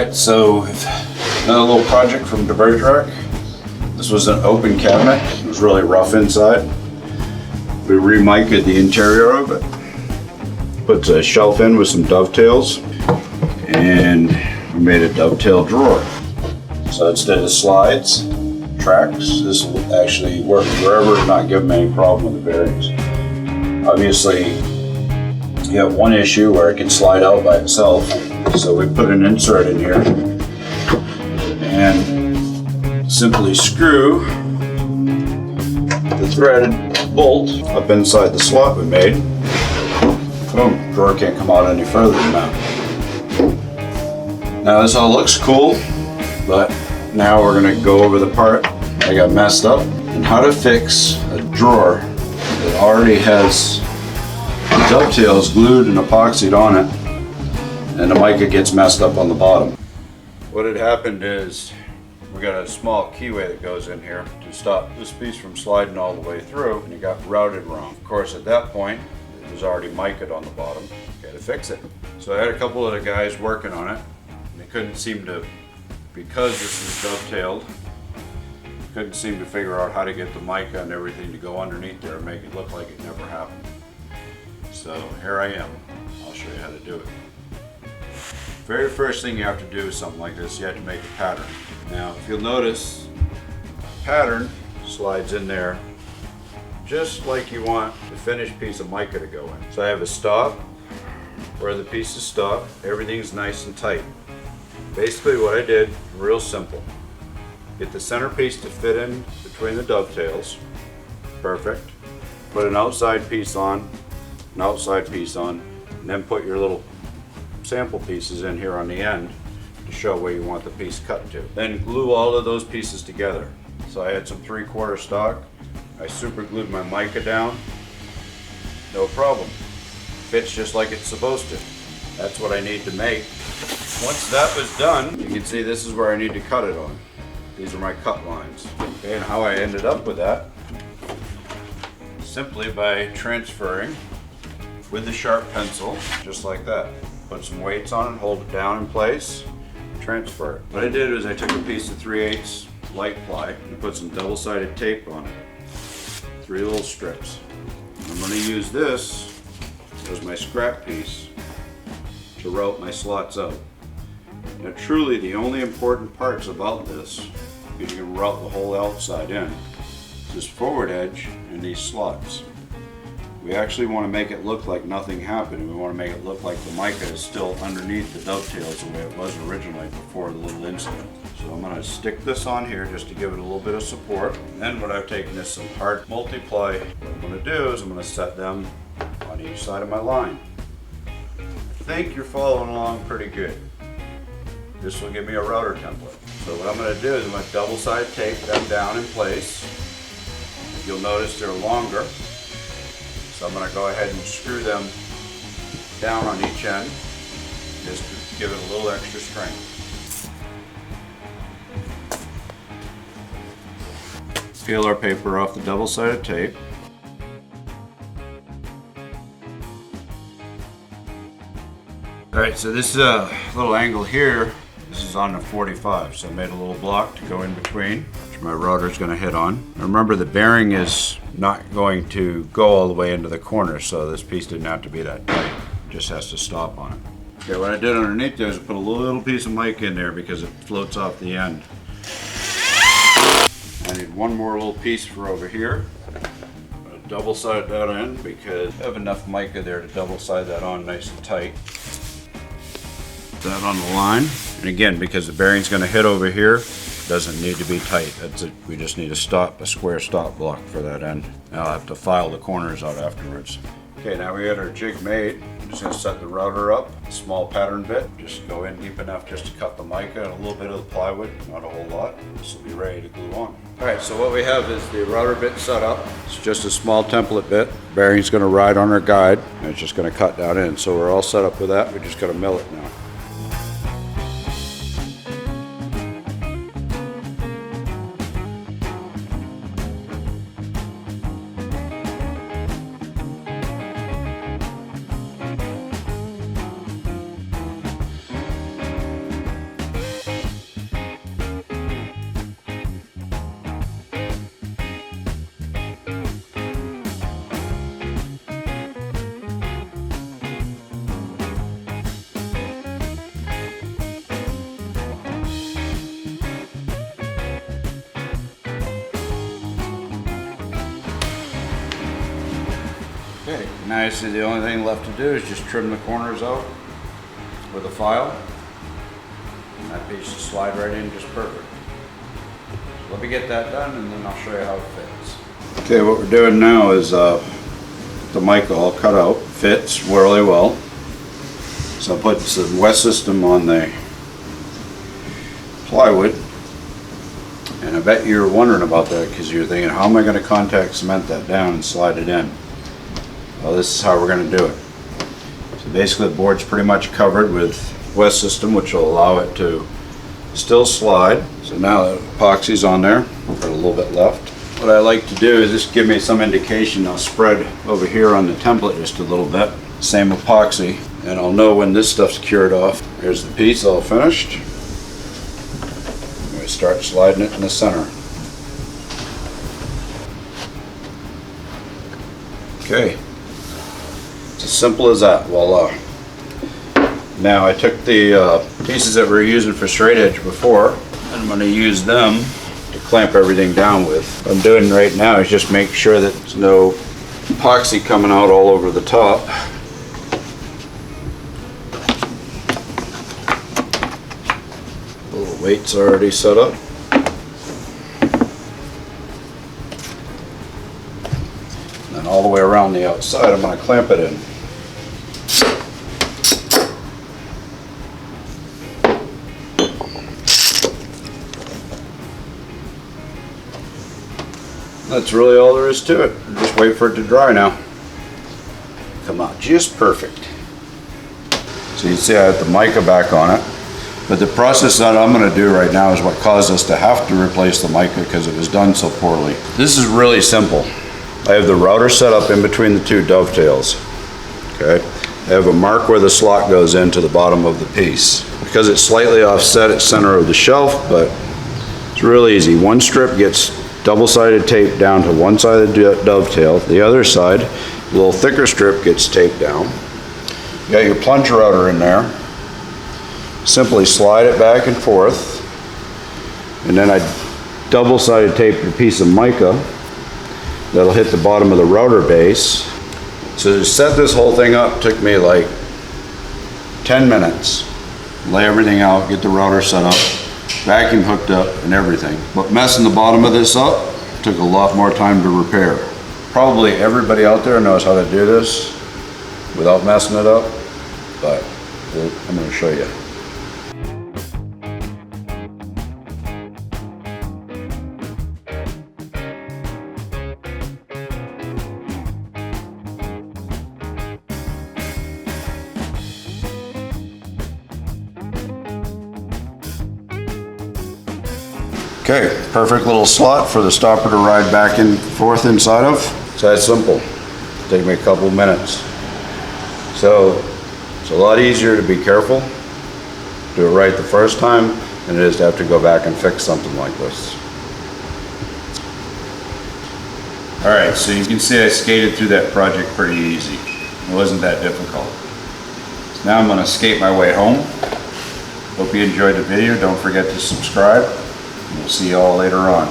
Alright, so another little project from Divertrack. This was an open cabinet. It was really rough inside. We remica'd the interior of it. Put a shelf in with some dovetails, and we made a dovetail drawer. So instead of slides, tracks, this will actually work forever and not give them any problem with the bearings. Obviously, you have one issue where it can slide out by itself. So we put an insert in here and simply screw the threaded bolt up inside the slot we made. Boom, drawer can't come out any further than that. Now this all looks cool, but now we're gonna go over the part that got messed up and how to fix a drawer that already has dovetails glued and epoxied on it, and the mica gets messed up on the bottom. What had happened is we got a small keyway that goes in here to stop this piece from sliding all the way through, and it got routed wrong. Of course, at that point, it was already mica'd on the bottom. Got to fix it. So I had a couple of the guys working on it, and they couldn't seem to, because this is dovetailed, couldn't seem to figure out how to get the mica and everything to go underneath there and make it look like it never happened. So here I am. I'll show you how to do it. Very first thing you have to do is something like this. You have to make a pattern. Now, if you'll notice, the pattern slides in there just like you want the finished piece of mica to go in. So I have a stop where the pieces stop. Everything's nice and tight. Basically what I did, real simple. Get the center piece to fit in between the dovetails. Perfect. Put an outside piece on, an outside piece on, and then put your little sample pieces in here on the end to show where you want the piece cut to. Then glue all of those pieces together. So I had some 3/4 stock. I super glued my mica down. No problem. Fits just like it's supposed to. That's what I need to make. Once that was done, you can see this is where I need to cut it on. These are my cut lines. Okay, and how I ended up with that, simply by transferring with the sharp pencil, just like that. Put some weights on it, hold it down in place, transfer it. What I did was I took a piece of 3/8 light ply and put some double-sided tape on it. 3 little strips. I'm going to use this as my scrap piece to route my slots out. Now truly the only important parts about this, because you can route the whole outside in, is this forward edge and these slots. We actually want to make it look like nothing happened, and we want to make it look like the mica is still underneath the dovetails the way it was originally before the little incident. So I'm going to stick this on here just to give it a little bit of support. And then what I've taken is some hard multiply. What I'm going to do is I'm going to set them on each side of my line. I think you're following along pretty good. This will give me a router template. So what I'm going to do is I'm going to double-side tape them down in place. You'll notice they're longer. So I'm going to go ahead and screw them down on each end, just to give it a little extra strength. Peel our paper off the double-sided tape. Alright, so this is a little angle here. This is on the 45, so I made a little block to go in between, which my router is going to hit on. And remember, the bearing is not going to go all the way into the corner, so this piece didn't have to be that tight. It just has to stop on it. Okay, what I did underneath there is I put a little piece of mica in there because it floats off the end. I need one more little piece for over here. I'm going to double-side that in because I have enough mica there to double-side that on nice and tight. That on the line, and again, because the bearing's going to hit over here, it doesn't need to be tight. That's it. We just need a square stop block for that end. Now I'll have to file the corners out afterwards. Okay, now we got our jig made. I'm just going to set the router up, a small pattern bit. Just go in deep enough just to cut the mica and a little bit of the plywood, not a whole lot. This will be ready to glue on. Alright, so what we have is the router bit set up. It's just a small template bit. Bearing's going to ride on our guide, and it's just going to cut down in. So we're all set up with that. We just got to mill it now. Okay, now you see the only thing left to do is just trim the corners out with a file. And that piece will slide right in just perfect. So let me get that done and then I'll show you how it fits. Okay, what we're doing now is the mica all cut out. Fits really well. So I put some wet system on the plywood. And I bet you're wondering about that because you're thinking, how am I going to contact cement that down and slide it in? Well, this is how we're going to do it. So basically the board's pretty much covered with wet system, which will allow it to still slide. So now the epoxy's on there, got a little bit left. What I like to do is just give me some indication. I'll spread over here on the template just a little bit. Same epoxy, and I'll know when this stuff's cured off. Here's the piece all finished. We start sliding it in the center. Okay. It's as simple as that. Voila. Now I took the pieces that we were using for straight edge before, and I'm going to use them to clamp everything down with. What I'm doing right now is just make sure that there's no epoxy coming out all over the top. The little weight's already set up. And then all the way around the outside I'm going to clamp it in. That's really all there is to it. Just wait for it to dry now. Come out just perfect. So you can see I have the mica back on it. But the process that I'm going to do right now is what caused us to have to replace the mica because it was done so poorly. This is really simple. I have the router set up in between the two dovetails. Okay. I have a mark where the slot goes into the bottom of the piece. Because it's slightly offset at center of the shelf, but it's real easy. One strip gets double-sided tape down to one side of the dovetail. The other side, a little thicker strip gets taped down. You got your plunger router in there. Simply slide it back and forth. And then I double-sided tape a piece of mica that'll hit the bottom of the router base. So to set this whole thing up took me like 10 minutes. Lay everything out, get the router set up, vacuum hooked up and everything. But messing the bottom of this up took a lot more time to repair. Probably everybody out there knows how to do this without messing it up, but I'm going to show you. Okay, perfect little slot for the stopper to ride back and forth inside of. It's that simple. Take me a couple minutes. So it's a lot easier to be careful, do it right the first time, than it is to have to go back and fix something like this. All right, so you can see I skated through that project pretty easy. It wasn't that difficult. So now I'm going to skate my way home. Hope you enjoyed the video. Don't forget to subscribe. We'll see you all later on.